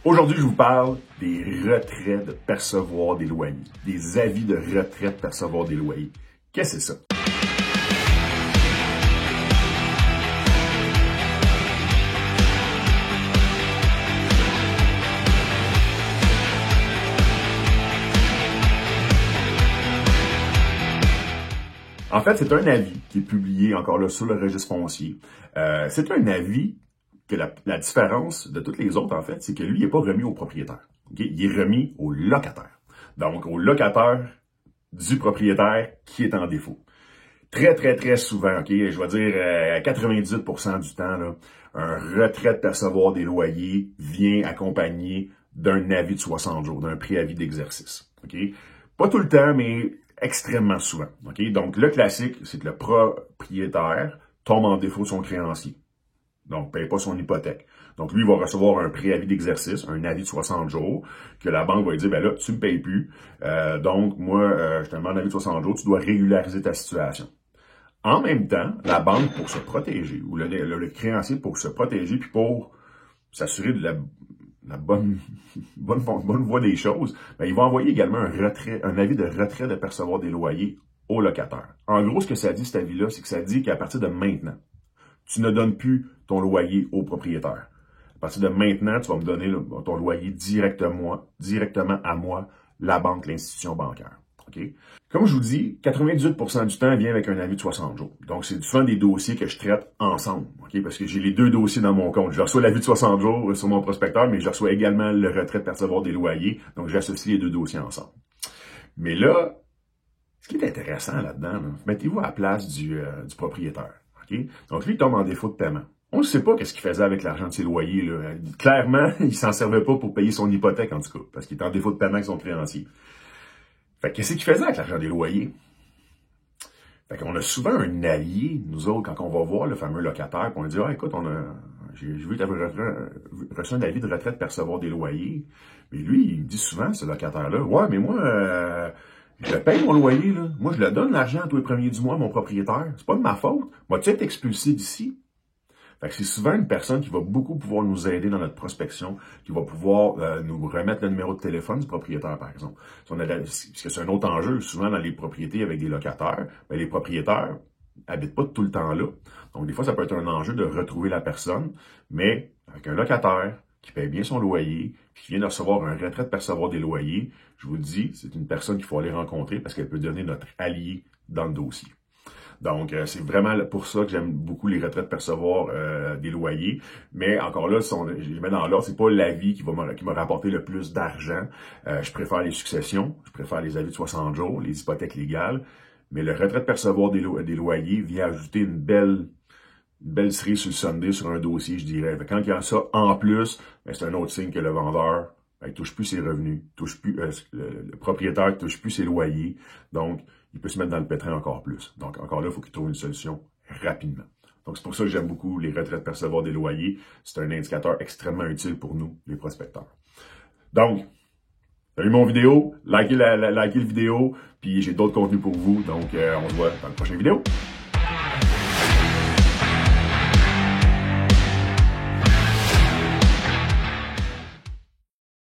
Aujourd'hui, je vous parle des retraits de percevoir des loyers, des avis de retrait de percevoir des loyers. Qu'est-ce que c'est ça? En fait, c'est un avis qui est publié encore là sur le registre foncier. C'est un avis que la différence de toutes les autres, en fait, c'est que lui, il n'est pas remis au propriétaire. Okay? Il est remis au locataire. Donc, au locataire du propriétaire qui est en défaut. Très, très, très souvent, ok, je vais dire 98% du temps, là, un retrait de percevoir des loyers vient accompagné d'un avis de 60 jours, d'un préavis d'exercice. Okay? Pas tout le temps, mais extrêmement souvent. Okay? Donc, le classique, c'est que le propriétaire tombe en défaut de son créancier. Donc, ne paye pas son hypothèque. Donc, lui, il va recevoir un préavis d'exercice, un avis de 60 jours, que la banque va lui dire, ben là, tu ne me payes plus. Donc, moi, je te demande un avis de 60 jours, tu dois régulariser ta situation. En même temps, la banque, pour se protéger, ou le créancier pour se protéger, puis pour s'assurer de la bonne voie des choses, ben, il va envoyer également un avis de retrait de percevoir des loyers au locataire. En gros, ce que ça dit, cet avis-là, c'est que ça dit qu'à partir de maintenant, tu ne donnes plus ton loyer au propriétaire. À partir de maintenant, tu vas me donner ton loyer directement à moi, la banque, l'institution bancaire. Okay? Comme je vous dis, 98% du temps vient avec un avis de 60 jours. Donc, c'est souvent des dossiers que je traite ensemble. Okay? Parce que j'ai les deux dossiers dans mon compte. Je reçois l'avis de 60 jours sur mon prospecteur, mais je reçois également le retrait de percevoir des loyers. Donc, j'associe les deux dossiers ensemble. Mais là, ce qui est intéressant là-dedans, mettez-vous à la place du propriétaire. Okay? Donc, lui, il tombe en défaut de paiement. On ne sait pas qu'est-ce qu'il faisait avec l'argent de ses loyers. Là. Clairement, il s'en servait pas pour payer son hypothèque, en tout cas, parce qu'il est en défaut de paiement avec son créancier. Fait que qu'est-ce qu'il faisait avec l'argent des loyers? Fait qu'on a souvent un allié, nous autres, quand on va voir le fameux locataire, puis on dit, ah, écoute, j'ai vu que tu avais reçu un avis de retrait de percevoir des loyers. Mais lui, il dit souvent, ce locataire-là, ouais, mais moi, je paye mon loyer, là. Moi, je le donne l'argent tous les premiers du mois à mon propriétaire. C'est pas de ma faute. Moi, tu es expulsé d'ici. Fait que c'est souvent une personne qui va beaucoup pouvoir nous aider dans notre prospection, qui va pouvoir nous remettre le numéro de téléphone du propriétaire, par exemple. Parce que c'est un autre enjeu, souvent dans les propriétés avec des locataires, ben, les propriétaires habitent pas tout le temps là. Donc, des fois, ça peut être un enjeu de retrouver la personne, mais avec un locataire qui paye bien son loyer, puis qui vient de recevoir un retrait de percevoir des loyers, je vous le dis, c'est une personne qu'il faut aller rencontrer parce qu'elle peut devenir notre allié dans le dossier. Donc, c'est vraiment pour ça que j'aime beaucoup les retraits de percevoir des loyers. Mais encore là, je les mets dans l'ordre, c'est pas l'avis qui m'a rapporté le plus d'argent. Je préfère les successions, je préfère les avis de 60 jours, les hypothèques légales. Mais le retrait de percevoir des loyers vient ajouter une belle cerise sur le sundae sur un dossier, je dirais. Quand il y a ça en plus, ben, c'est un autre signe que le vendeur ne touche plus ses revenus, le propriétaire ne touche plus ses loyers. Donc, il peut se mettre dans le pétrin encore plus. Donc, encore là, il faut qu'il trouve une solution rapidement. Donc, c'est pour ça que j'aime beaucoup les retraits de percevoir des loyers. C'est un indicateur extrêmement utile pour nous, les prospecteurs. Donc, vous avez aimé mon vidéo, likez la vidéo, puis j'ai d'autres contenus pour vous. Donc, on se voit dans la prochaine vidéo.